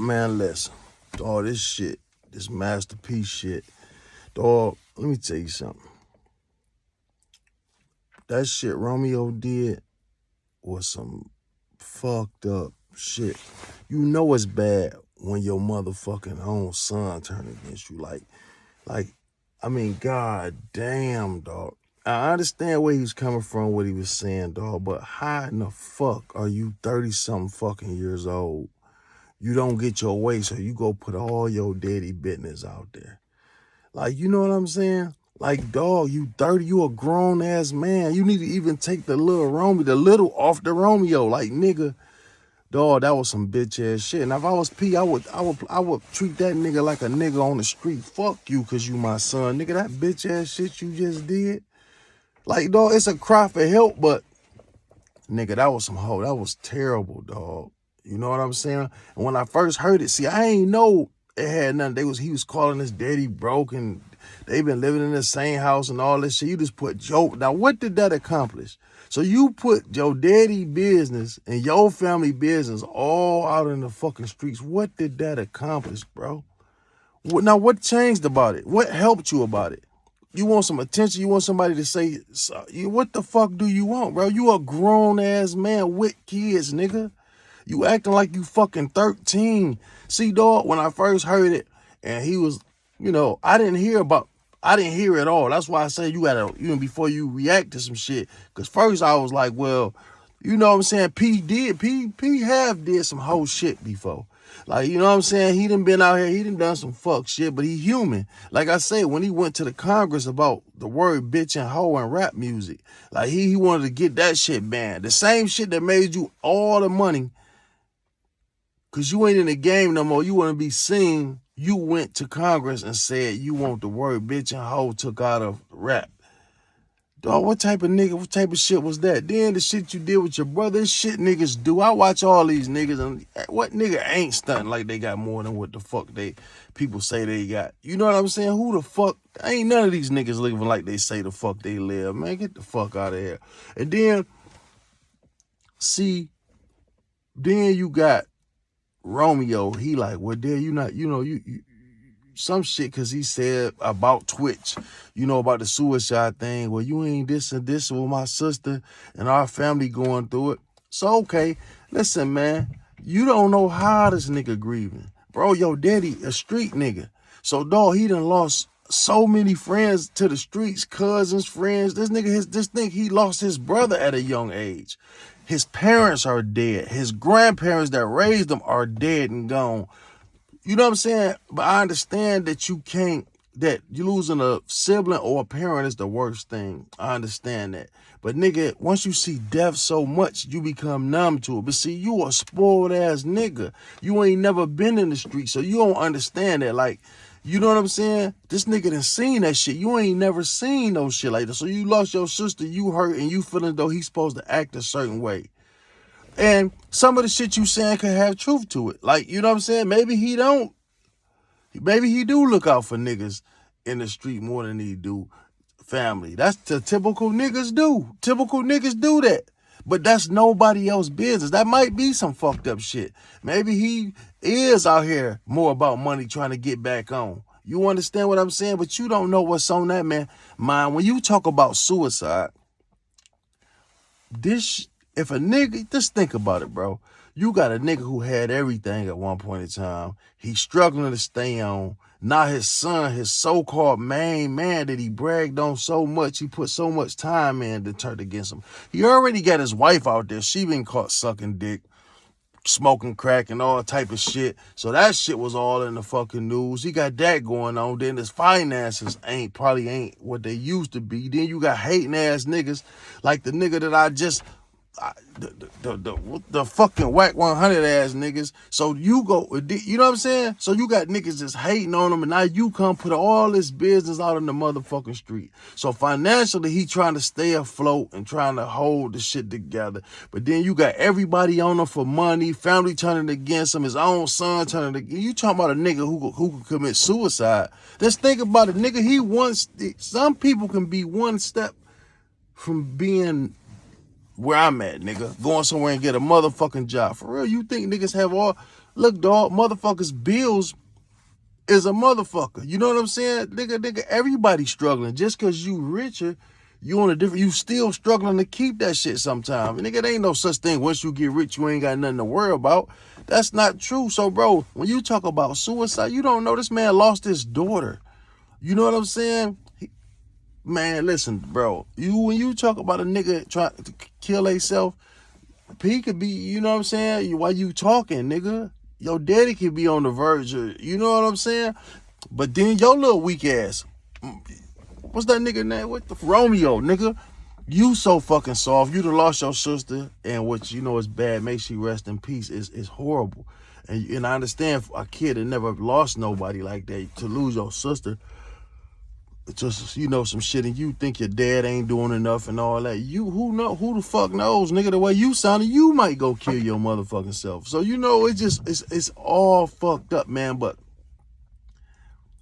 Man, listen. Dog, this shit, this masterpiece shit. Dog, let me tell you something. That shit Romeo did was some fucked up shit. You know it's bad when your motherfucking own son turn against you. I mean, god damn, dog. I understand where he was coming from, what he was saying, dog, but how in the fuck are you 30-something fucking years old? You don't get your way, so you go put all your daddy business out there. Like, you know what I'm saying? Like, dog, you 30, you a grown-ass man. You need to even take the little off the Romeo. Like, nigga, dog, that was some bitch-ass shit. And if I was P, I would treat that nigga like a nigga on the street. Fuck you, cause you my son. Nigga, that bitch-ass shit you just did. Like, dog, it's a cry for help, but, nigga, that was some hoe. That was terrible, dog. You know what I'm saying? And when I first heard it, see, I ain't know it had nothing. He was calling his daddy broke, and they been living in the same house and all this shit. You just put joke. Now, what did that accomplish? So you put your daddy business and your family business all out in the fucking streets. What did that accomplish, bro? Now, what changed about it? What helped you about it? You want some attention? You want somebody to say, what the fuck do you want, bro? You a grown-ass man with kids, nigga. You acting like you fucking 13. See, dog, when I first heard it, and he was, I didn't hear it all. That's why I say you gotta, before you react to some shit. Because first I was like, well, you know what I'm saying? P have did some whole shit before. Like, you know what I'm saying? He done been out here, he done some fuck shit, but he human. Like I say, when he went to the Congress about the word bitch and hoe and rap music, like he wanted to get that shit banned. The same shit that made you all the money, because you ain't in the game no more. You want to be seen. You went to Congress and said you want the word bitch and hoe took out of rap. Dog, what type of shit was that? Then the shit you did with your brother, shit niggas do. I watch all these niggas, and what nigga ain't stunting like they got more than what the fuck people say they got? You know what I'm saying? Who the fuck? Ain't none of these niggas living like they say the fuck they live. Man, get the fuck out of here. And then, then you got Romeo. He like, well, there you not, you some shit, because he said about Twitch, about the suicide thing. Well, you ain't this and this with my sister and our family going through it. So, okay, listen, man, you don't know how this nigga grieving. Bro, your daddy a street nigga. So, dog, he done lost so many friends to the streets, cousins, friends. This nigga, he lost his brother at a young age. His parents are dead. His grandparents that raised him are dead and gone. You know what I'm saying? But I understand that that you losing a sibling or a parent is the worst thing. I understand that. But nigga, once you see death so much, you become numb to it. But see, you a spoiled ass nigga. You ain't never been in the street, so you don't understand that. Like, you know what I'm saying? This nigga done seen that shit. You ain't never seen no shit like that. So you lost your sister, you hurt, and you feeling though he's supposed to act a certain way. And some of the shit you saying could have truth to it. Like, you know what I'm saying? Maybe he don't. Maybe he do look out for niggas in the street more than he do family. That's the typical niggas do. Typical niggas do that. But that's nobody else's business. That might be some fucked up shit. Maybe he is out here more about money trying to get back on. You understand what I'm saying? But you don't know what's on that man mind. When you talk about suicide, if a nigga, just think about it, bro. You got a nigga who had everything at one point in time. He's struggling to stay on. Now his son, his so-called main man that he bragged on so much, he put so much time in to turn against him. He already got his wife out there. She been caught sucking dick, smoking crack and all type of shit. So that shit was all in the fucking news. He got that going on. Then his finances probably ain't what they used to be. Then you got hating ass niggas like the nigga that the fucking whack 100 ass niggas. So you know what I'm saying? So you got niggas just hating on them, and now you come put all this business out in the motherfucking street. So financially, he trying to stay afloat and trying to hold the shit together. But then you got everybody on him for money, family turning against him, his own son turning against. You talking about a nigga who could commit suicide. Just think about it, nigga. Some people can be one step from being where I'm at, nigga. Going somewhere and get a motherfucking job. For real, you think niggas have all... Look, dog, motherfuckers' bills is a motherfucker. You know what I'm saying? Nigga, everybody struggling. Just cause you richer, you on a different, you still struggling to keep that shit sometimes. Nigga, there ain't no such thing. Once you get rich, you ain't got nothing to worry about. That's not true. So, bro, when you talk about suicide, you don't know this man lost his daughter. You know what I'm saying? Man, listen, bro. When you talk about a nigga trying to kill himself, he could be, you know what I'm saying? Why you talking, nigga? Your daddy could be on the verge of, you know what I'm saying? But then your little weak ass, what's that nigga name? What the Romeo, nigga? You so fucking soft. You done lost your sister, and what you know is bad. Make she rest in peace. Is horrible, and I understand for a kid that never lost nobody like that to lose your sister. Just you know some shit, and you think your dad ain't doing enough and all that. Who the fuck knows, nigga? The way you sounded, you might go kill your motherfucking self. So you know it's all fucked up, man. But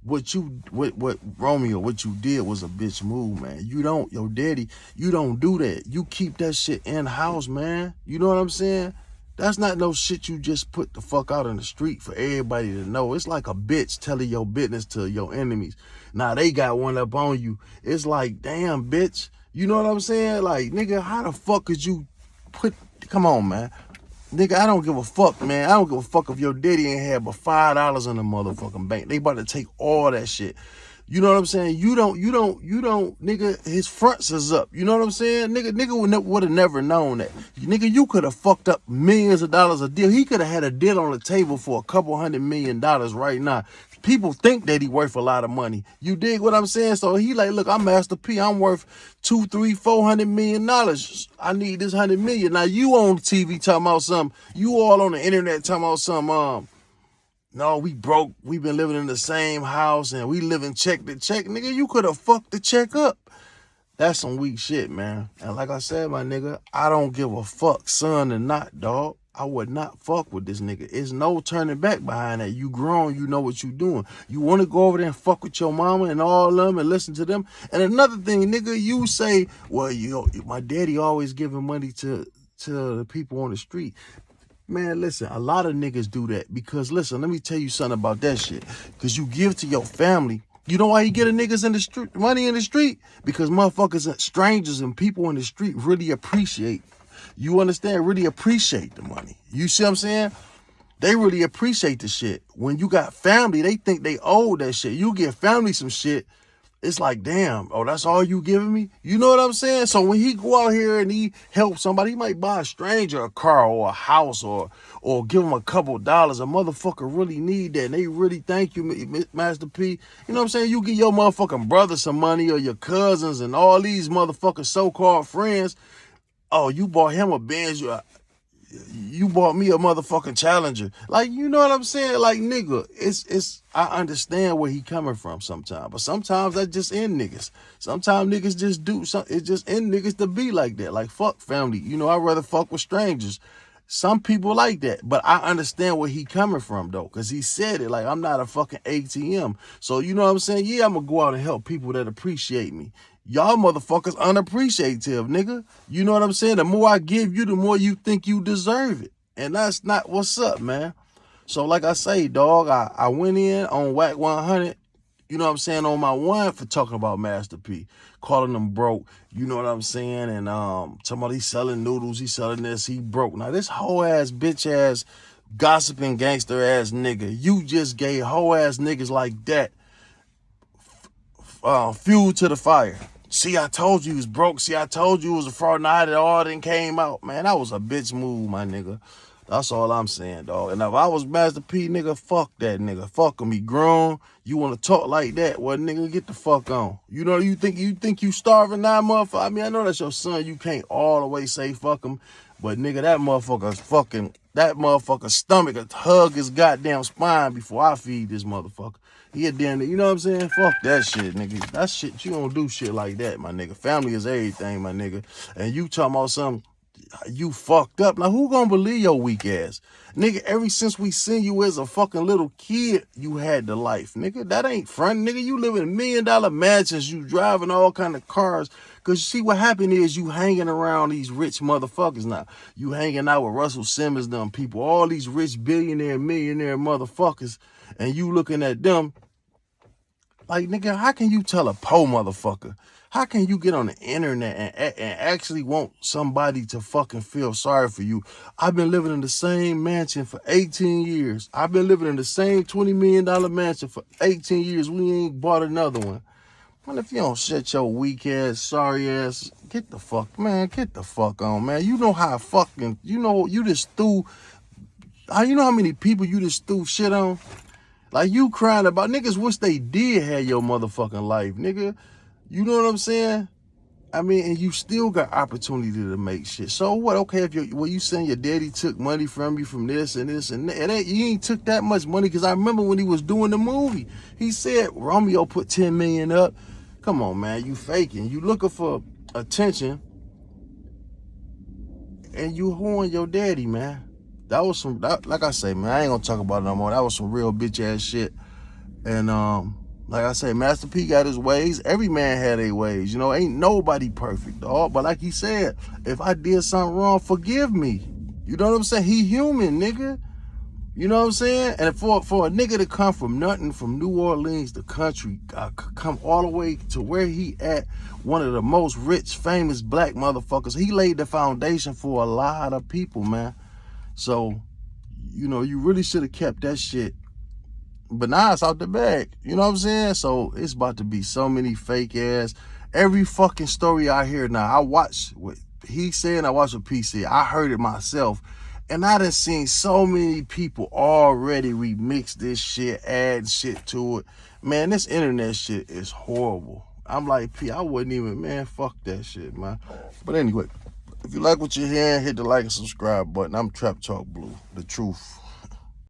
what Romeo, what you did was a bitch move, man. Your daddy, you don't do that. You keep that shit in house, man. You know what I'm saying? That's not no shit you just put the fuck out in the street for everybody to know. It's like a bitch telling your business to your enemies. Now they got one up on you. It's like, damn, bitch. You know what I'm saying? Like, nigga, how the fuck could you come on, man. Nigga, I don't give a fuck, man. I don't give a fuck if your daddy ain't had but $5 in the motherfucking bank. They about to take all that shit. You know what I'm saying? You don't, nigga, his fronts is up. You know what I'm saying? Nigga would have never known that. Nigga, you could have fucked up millions of dollars a deal. He could have had a deal on the table for a couple $100 million right now. People think that he worth a lot of money. You dig what I'm saying? So he like, look, I'm Master P. I'm worth $200, $300, $400 million. I need this $100 million. Now you on TV talking about something. You all on the internet talking about something. No, we broke. We been living in the same house and we living check to check. Nigga, you could have fucked the check up. That's some weak shit, man. And like I said, my nigga, I don't give a fuck, son or not, dog. I would not fuck with this nigga. It's no turning back behind that. You grown, you know what you doing. You want to go over there and fuck with your mama and all of them and listen to them. And another thing, nigga, you say, well, my daddy always giving money to the people on the street. Man, listen, a lot of niggas do that because, listen, let me tell you something about that shit. Because you give to your family. You know why you get a niggas in the street, money in the street? Because motherfuckers, strangers and people in the street really appreciate, you understand, really appreciate the money. You see what I'm saying? They really appreciate the shit. When you got family, they think they owe that shit. You give family some shit, it's like, damn, oh, that's all you giving me? You know what I'm saying? So when he go out here and he help somebody, he might buy a stranger a car or a house or give him a couple dollars. A motherfucker really need that. And they really thank you, Master P. You know what I'm saying? You give your motherfucking brother some money or your cousins and all these motherfucking so-called friends. Oh, you bought him a Benz. You bought me a motherfucking Challenger. Like, you know what I'm saying? Like, nigga, I understand where he coming from sometimes. But sometimes that's just in niggas. Sometimes niggas just do something. It's just in niggas to be like that. Like, fuck family. You know, I'd rather fuck with strangers. Some people like that. But I understand where he coming from, though. Because he said it. Like, I'm not a fucking ATM. So, you know what I'm saying? Yeah, I'm going to go out and help people that appreciate me. Y'all motherfuckers unappreciative, nigga. You know what I'm saying? The more I give you, the more you think you deserve it. And that's not what's up, man. So like I say, dog, I went in on Whack 100, you know what I'm saying, on my one for talking about Master P. Calling him broke, you know what I'm saying? And talking about he's selling noodles, he's selling this, he broke. Now this whole ass, bitch ass, gossiping gangster ass nigga, you just gave whole ass niggas like that fuel to the fire. See, I told you he was broke. See, I told you it was a fraud. Now it all done came out. Man, that was a bitch move, my nigga. That's all I'm saying, dog. And if I was Master P, nigga, fuck that nigga. Fuck him. He grown. You want to talk like that? Well, nigga, get the fuck on. You know, you think you starving now, motherfucker? I mean, I know that's your son. You can't all the way say fuck him. But, nigga, that motherfucker's stomach will hug his goddamn spine before I feed this motherfucker. He a damn, you know what I'm saying? Fuck that shit, nigga. That shit, you don't do shit like that, my nigga. Family is everything, my nigga. And you talking about something, you fucked up. Now, who gonna believe your weak ass? Nigga, ever since we seen you as a fucking little kid, you had the life. Nigga, that ain't front. Nigga, you live in $1 million mansions. You driving all kind of cars. Because you see what happened is you hanging around these rich motherfuckers now. You hanging out with Russell Simmons, them people, all these rich billionaire, millionaire motherfuckers. And you looking at them like, nigga, how can you tell a poor motherfucker? How can you get on the internet and actually want somebody to fucking feel sorry for you? I've been living in the same mansion for 18 years. I've been living in the same $20 million mansion for 18 years. We ain't bought another one. Man, if you don't shut your weak ass, sorry ass, get the fuck on, man. You know how fucking, you just threw, you know how many people you just threw shit on? Like, you crying about niggas wish they did have your motherfucking life, nigga. You know what I'm saying? I mean, and you still got opportunity to make shit. So what? Okay, if you saying your daddy took money from you from this and this and that, you ain't took that much money, because I remember when he was doing the movie, he said Romeo put 10 million up. Come on, man, you faking. You looking for attention, and you whoring your daddy, man. That was like I say, man, I ain't gonna talk about it no more. That was some real bitch ass shit. And like I say, Master P got his ways. Every man had their ways. Ain't nobody perfect, dog. But like he said, if I did something wrong, forgive me. You know what I'm saying? He human, nigga. You know what I'm saying? And for a nigga to come from nothing, from New Orleans, the country, come all the way to where he at, one of the most rich, famous black motherfuckers, he laid the foundation for a lot of people, man. So, you really should have kept that shit. But now it's out the bag. You know what I'm saying? So it's about to be so many fake ass. Every fucking story I hear now, I watch what he said and I watch what P said. I heard it myself. And I done seen so many people already remix this shit, add shit to it. Man, this internet shit is horrible. I'm like, P, I wouldn't even, man, fuck that shit, man. But anyway, if you like what you're hearing, hit the like and subscribe button. I'm Trap Talk Blue, the truth.